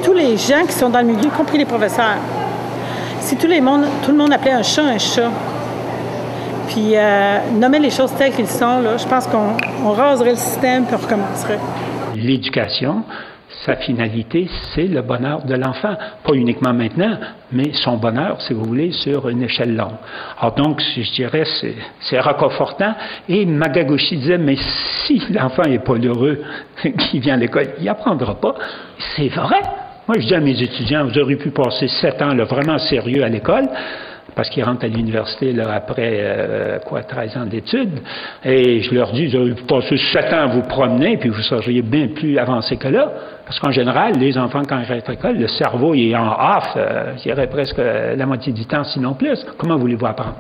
tous les gens qui sont dans le milieu, y compris les professeurs, si tout le monde appelait un chat, puis nommait les choses telles qu'elles sont, là, je pense qu'on raserait le système puis on recommencerait. L'éducation, sa finalité, c'est le bonheur de l'enfant. Pas uniquement maintenant, mais son bonheur, si vous voulez, sur une échelle longue. Alors donc, je dirais, c'est réconfortant. Et Magagoshi disait, mais si l'enfant n'est pas heureux, qu'il vient à l'école, il n'apprendra pas. C'est vrai. Moi, je dis à mes étudiants, vous auriez pu passer 7 ans là, vraiment sérieux à l'école, parce qu'ils rentrent à l'université là, après 13 ans d'études, et je leur dis, vous auriez pu passer 7 ans à vous promener, puis vous seriez bien plus avancé que là. Parce qu'en général, les enfants, quand ils rentrent à l'école, le cerveau il est en off, je dirais presque la moitié du temps, sinon plus. Comment voulez-vous apprendre?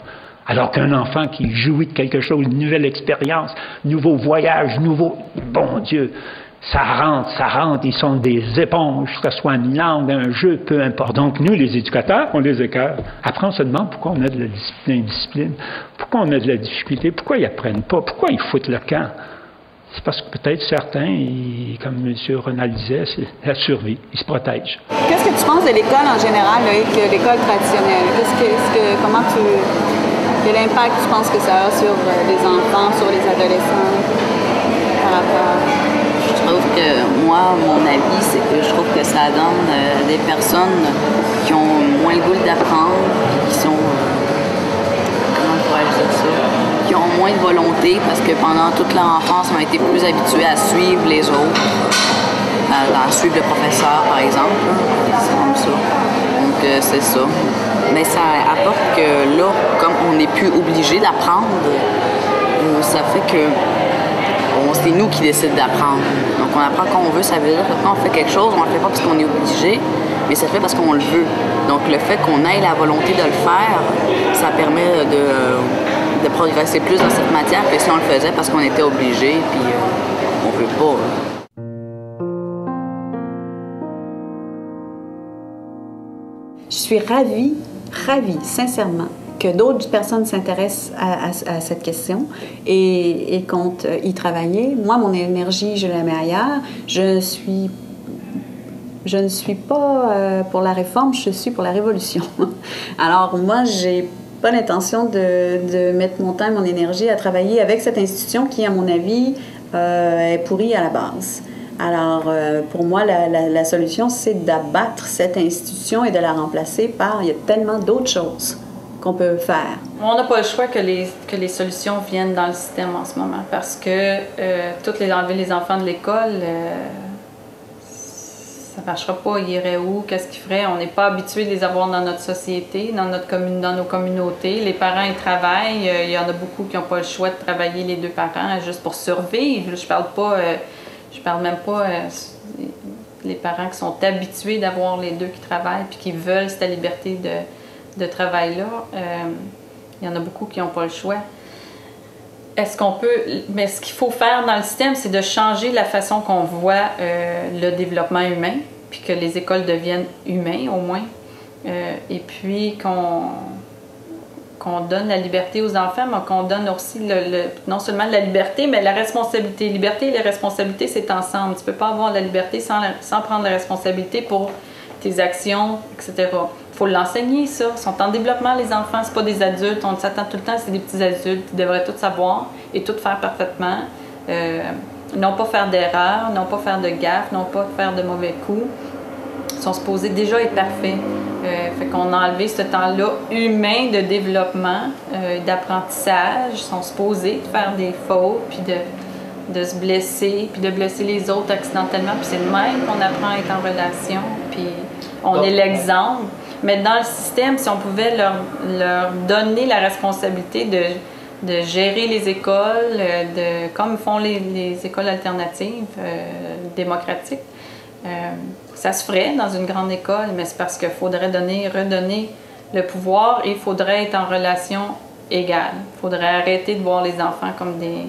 Alors qu'un enfant qui jouit de quelque chose, une nouvelle expérience, nouveau voyage, bon Dieu, ça rentre, ils sont des éponges, que ce soit une langue, un jeu, peu importe. Donc nous, les éducateurs, on les écœure. Après, on se demande pourquoi on a de la discipline, pourquoi on a de la difficulté, pourquoi ils n'apprennent pas, pourquoi ils foutent le camp. C'est parce que peut-être certains, comme M. Renal disait, c'est la survie, ils se protègent. Qu'est-ce que tu penses de l'école en général, avec l'école traditionnelle? Quel impact tu penses que ça a sur les enfants, sur les adolescents par rapport? Je trouve que moi, mon avis, c'est que je trouve que ça donne des personnes qui ont moins le goût d'apprendre, qui sont, comment pourrais-je dire ça, qui ont moins de volonté parce que pendant toute leur enfance, ils ont été plus habitués à suivre les autres, à suivre le professeur, par exemple. C'est comme ça. Donc, c'est ça. Mais ça apporte que là, comme on n'est plus obligé d'apprendre, ça fait que c'est nous qui décidons d'apprendre. Donc, on apprend quand on veut. Ça veut dire que quand on fait quelque chose, on ne le fait pas parce qu'on est obligé, mais ça le fait parce qu'on le veut. Donc, le fait qu'on ait la volonté de le faire, ça permet de progresser plus dans cette matière que si on le faisait parce qu'on était obligé, puis on ne veut pas. Je suis ravie, sincèrement, que d'autres personnes s'intéressent à cette question et comptent y travailler. Moi, mon énergie, je la mets ailleurs. Je ne suis pas pour la réforme, je suis pour la révolution. Alors, moi, j'ai pas l'intention de mettre mon temps et mon énergie à travailler avec cette institution qui, à mon avis, est pourrie à la base. Alors, pour moi, la solution, c'est d'abattre cette institution et de la remplacer par... Il y a tellement d'autres choses qu'on peut faire. On n'a pas le choix que les solutions viennent dans le système en ce moment parce que enlever les enfants de l'école, ça ne marchera pas. Ils iraient où? Qu'est-ce qu'ils feraient? On n'est pas habitué de les avoir dans notre société, dans nos communautés. Les parents, ils travaillent. Il y en a beaucoup qui n'ont pas le choix de travailler les deux parents juste pour survivre. Je parle même pas les parents qui sont habitués d'avoir les deux qui travaillent puis qui veulent cette liberté de travail-là. Il y en a beaucoup qui n'ont pas le choix. Mais ce qu'il faut faire dans le système, c'est de changer la façon qu'on voit le développement humain, puis que les écoles deviennent humains au moins, et puis qu'on donne la liberté aux enfants, mais qu'on donne aussi non seulement la liberté, mais la responsabilité. Liberté et la responsabilité, c'est ensemble. Tu ne peux pas avoir la liberté sans prendre la responsabilité pour tes actions, etc. Il faut l'enseigner, ça. Ils sont en développement, les enfants. Ce pas des adultes. On s'attend tout le temps, c'est des petits adultes. Ils devraient tout savoir et tout faire parfaitement. Non pas faire d'erreurs, non pas faire de gaffes, non pas faire de mauvais coups. Ils sont supposés déjà être parfaits. Fait qu'on a enlevé ce temps-là humain de développement, d'apprentissage. Ils sont supposés faire des fautes, puis de se blesser, puis de blesser les autres accidentellement. Puis c'est de même qu'on apprend à être en relation, puis on est l'exemple. Mais dans le système, si on pouvait leur donner la responsabilité de gérer les écoles, comme font les écoles alternatives démocratiques, ça se ferait dans une grande école, mais c'est parce qu'il faudrait redonner le pouvoir et il faudrait être en relation égale. Il faudrait arrêter de voir les enfants comme des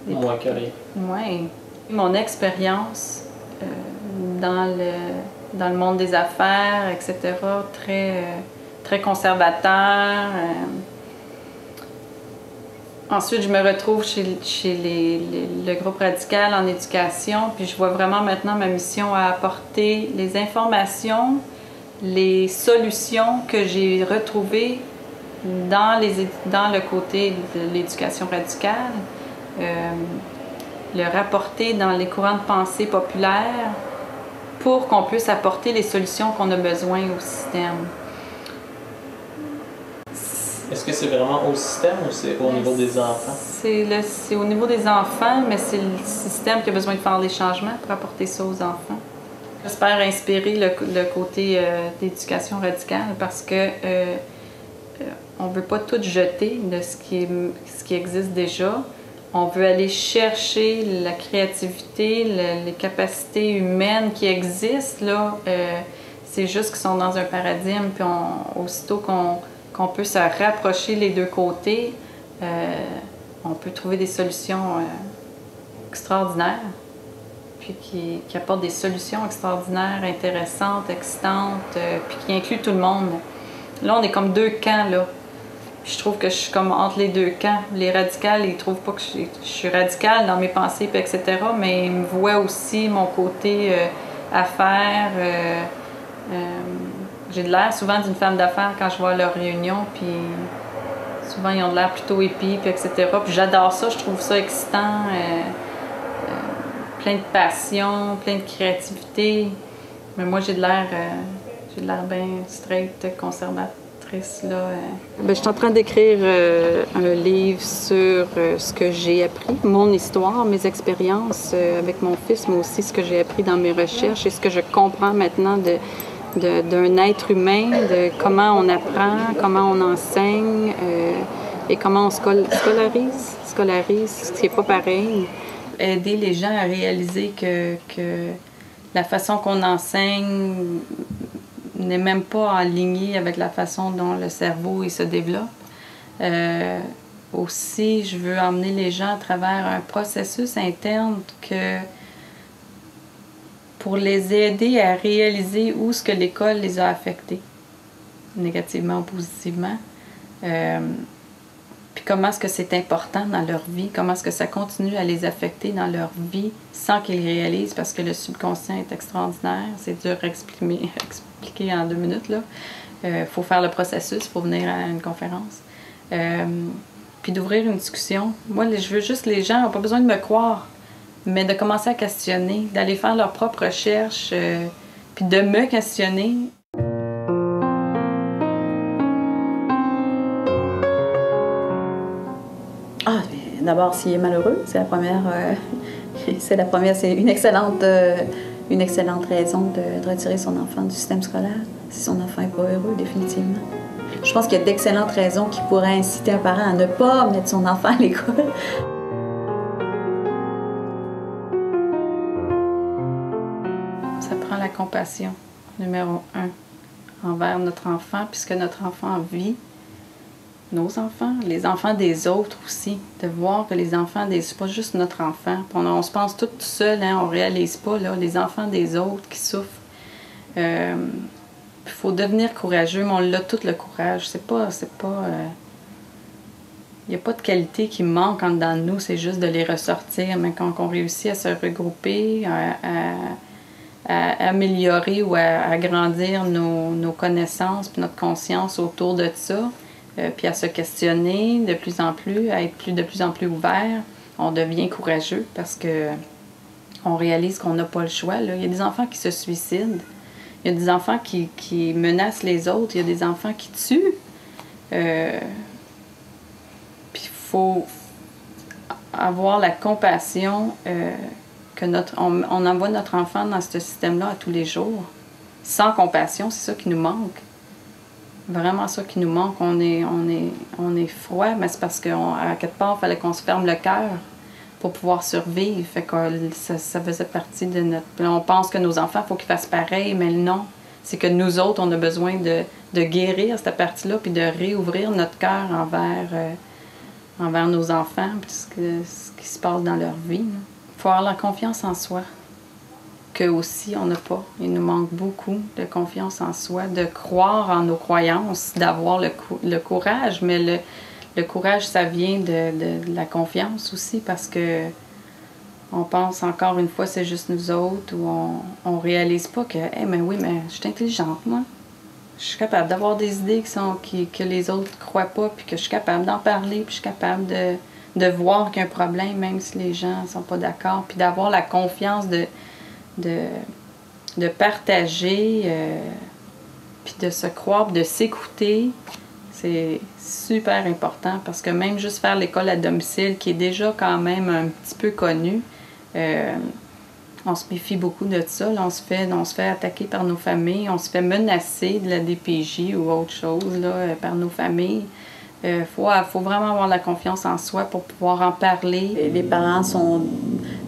moins carrés. Oui. Mon expérience dans le monde des affaires, etc., très conservateur. Ensuite, je me retrouve chez le groupe radical en éducation, puis je vois vraiment maintenant ma mission à apporter les informations, les solutions que j'ai retrouvées dans le côté de l'éducation radicale, le rapporter dans les courants de pensée populaires pour qu'on puisse apporter les solutions qu'on a besoin au système. Est-ce que c'est vraiment au système ou c'est au niveau des enfants? C'est au niveau des enfants, mais c'est le système qui a besoin de faire des changements pour apporter ça aux enfants. J'espère inspirer le côté d'éducation radicale parce que on ne veut pas tout jeter de ce qui existe déjà. On veut aller chercher la créativité, les capacités humaines qui existent, là. C'est juste qu'ils sont dans un paradigme, puis aussitôt qu'on peut se rapprocher les deux côtés, on peut trouver des solutions extraordinaires, puis qui apportent des solutions extraordinaires, intéressantes, excitantes, puis qui incluent tout le monde. Là, on est comme deux camps, là. Je trouve que je suis comme entre les deux camps. Les radicales, ils trouvent pas que je suis radicale dans mes pensées, puis etc., mais ils me voient aussi mon côté affaires. J'ai de l'air souvent d'une femme d'affaires quand je vois leurs réunions, puis souvent ils ont de l'air plutôt hippie, puis etc. Puis j'adore ça, je trouve ça excitant, plein de passion, plein de créativité. Mais moi j'ai de l'air bien straight, conservatrice. Là. Je suis en train d'écrire un livre sur ce que j'ai appris, mon histoire, mes expériences avec mon fils, mais aussi ce que j'ai appris dans mes recherches et ce que je comprends maintenant d'un être humain, de comment on apprend, comment on enseigne et comment on scolarise, ce qui n'est pas pareil. Aider les gens à réaliser que la façon qu'on enseigne n'est même pas alignée avec la façon dont le cerveau il se développe. Aussi, je veux emmener les gens à travers un processus interne pour les aider à réaliser où ce que l'école les a affectés, négativement ou positivement. Puis comment est-ce que c'est important dans leur vie, comment est-ce que ça continue à les affecter dans leur vie sans qu'ils réalisent, parce que le subconscient est extraordinaire, c'est dur à expliquer en 2 minutes. Il faut faire le processus, il faut venir à une conférence. Puis d'ouvrir une discussion. Moi, je veux juste les gens n'ont pas besoin de me croire, mais de commencer à questionner, d'aller faire leur propre recherche, puis de me questionner. D'abord, s'il est malheureux, c'est une excellente raison de retirer son enfant du système scolaire, si son enfant n'est pas heureux, définitivement. Je pense qu'il y a d'excellentes raisons qui pourraient inciter un parent à ne pas mettre son enfant à l'école. Ça prend la compassion, numéro 1, envers notre enfant, puisque notre enfant vit. Nos enfants, les enfants des autres aussi, de voir que les enfants c'est pas juste notre enfant. On se pense tout seul, hein, on réalise pas là, les enfants des autres qui souffrent. Il faut devenir courageux, mais on l'a tout le courage. Il n'y a pas de qualité qui manque en dedans de nous, c'est juste de les ressortir. Mais quand on réussit à se regrouper, à améliorer ou à agrandir nos connaissances puis notre conscience autour de ça, puis à se questionner de plus en plus, à être de plus en plus ouvert, on devient courageux parce que on réalise qu'on n'a pas le choix. Là. Il y a des enfants qui se suicident, il y a des enfants qui menacent les autres, il y a des enfants qui tuent. Puis il faut avoir la compassion on envoie notre enfant dans ce système-là à tous les jours. Sans compassion, c'est ça qui nous manque. Vraiment ça qui nous manque. On est froid, mais c'est parce qu'à quelque part, il fallait qu'on se ferme le cœur pour pouvoir survivre. Fait que ça faisait partie de notre... On pense que nos enfants, il faut qu'ils fassent pareil, mais non. C'est que nous autres, on a besoin de guérir cette partie-là puis de réouvrir notre cœur envers nos enfants puis ce qui se passe dans leur vie. Il faut avoir la confiance en soi. Que aussi on n'a pas. Il nous manque beaucoup de confiance en soi, de croire en nos croyances, d'avoir le courage, mais le courage, ça vient de la confiance aussi, parce que on pense encore une fois c'est juste nous autres, ou on réalise pas que mais oui, mais je suis intelligente, moi. Je suis capable d'avoir des idées que les autres ne croient pas, puis que je suis capable d'en parler, puis je suis capable de voir qu'il y a un problème, même si les gens ne sont pas d'accord, puis d'avoir la confiance de partager, puis de se croire, de s'écouter. C'est super important, parce que même juste faire l'école à domicile, qui est déjà quand même un petit peu connue, on se méfie beaucoup de ça. Là, on se fait attaquer par nos familles, on se fait menacer de la DPJ ou autre chose là, par nos familles. Faut vraiment avoir la confiance en soi pour pouvoir en parler. Les parents sont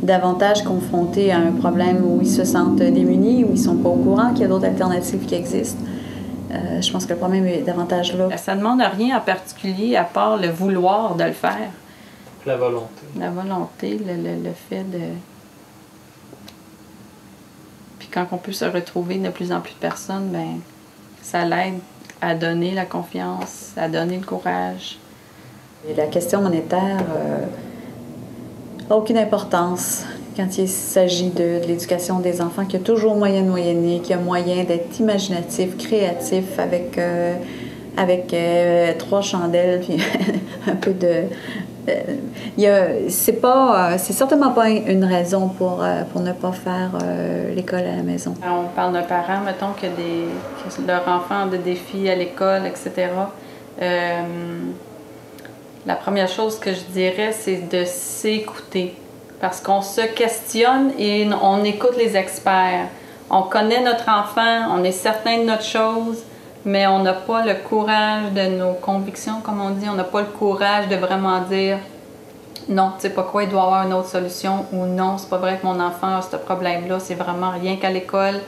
davantage confrontés à un problème où ils se sentent démunis, où ils ne sont pas au courant qu'il y a d'autres alternatives qui existent. Je pense que le problème est davantage là. Ça ne demande rien en particulier à part le vouloir de le faire. La volonté. La volonté, le fait de... Puis quand on peut se retrouver de plus en plus de personnes, ben ça l'aide à donner la confiance, à donner le courage. Et la question monétaire n'a aucune importance quand il s'agit de l'éducation des enfants, qu'il y a toujours moyen de moyenner, qu'il y a moyen d'être imaginatif, créatif, avec 3 chandelles, puis un peu de... c'est certainement pas une raison pour ne pas faire l'école à la maison. On parle d'un parent, mettons, que leur enfant a des défis à l'école, etc. La première chose que je dirais, c'est de s'écouter. Parce qu'on se questionne et on écoute les experts. On connaît notre enfant, on est certain de notre chose, mais on n'a pas le courage de nos convictions, comme on dit. On n'a pas le courage de vraiment dire non, tu sais pas quoi, il doit y avoir une autre solution, ou non, c'est pas vrai que mon enfant a ce problème-là, c'est vraiment rien qu'à l'école,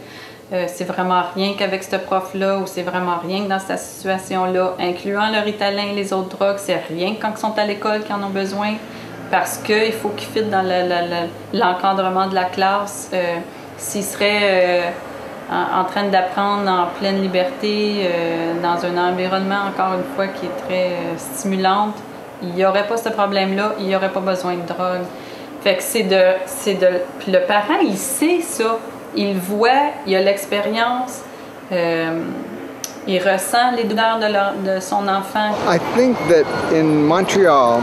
c'est vraiment rien qu'avec ce prof-là, ou c'est vraiment rien que dans cette situation-là, incluant le Ritalin et les autres drogues, c'est rien que quand ils sont à l'école qu'ils en ont besoin, parce qu'il faut qu'ils fitent dans l'encadrement de la classe. S'ils seraient en train d'apprendre en pleine liberté, dans un environnement, encore une fois, qui est très stimulant, il n'y aurait pas ce problème-là, il n'y aurait pas besoin de drogue. Fait que puis le parent, il sait ça. Il voit, il a l'expérience, il ressent les douleurs de son enfant. I think that in Montreal,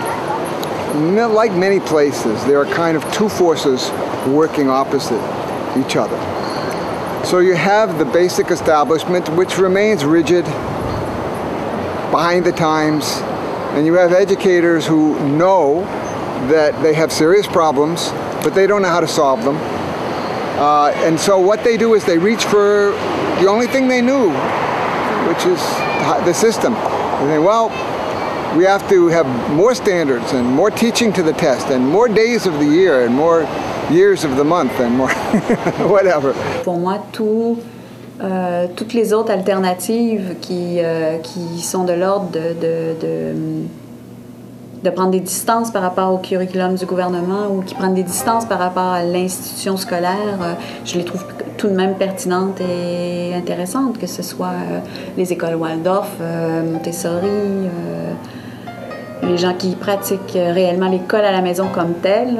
like many places, there are kind of two forces working opposite each other. So you have the basic establishment, which remains rigid, behind the times, and you have educators who know that they have serious problems, but they don't know how to solve them. And so what they do is they reach for the only thing they knew, which is the system. They say, well, we have to have more standards and more teaching to the test and more days of the year and more years of the month and more whatever. Pour moi, toutes les autres alternatives qui sont de l'ordre de prendre des distances par rapport au curriculum du gouvernement ou qui prennent des distances par rapport à l'institution scolaire, je les trouve tout de même pertinentes et intéressantes, que ce soit les écoles Waldorf, Montessori, les gens qui pratiquent réellement l'école à la maison comme telle.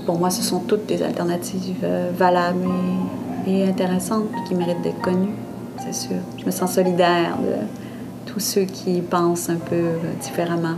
Pour moi, ce sont toutes des alternatives valables et intéressantes qui méritent d'être connues, c'est sûr. Je me sens solidaire de tous ceux qui pensent un peu différemment.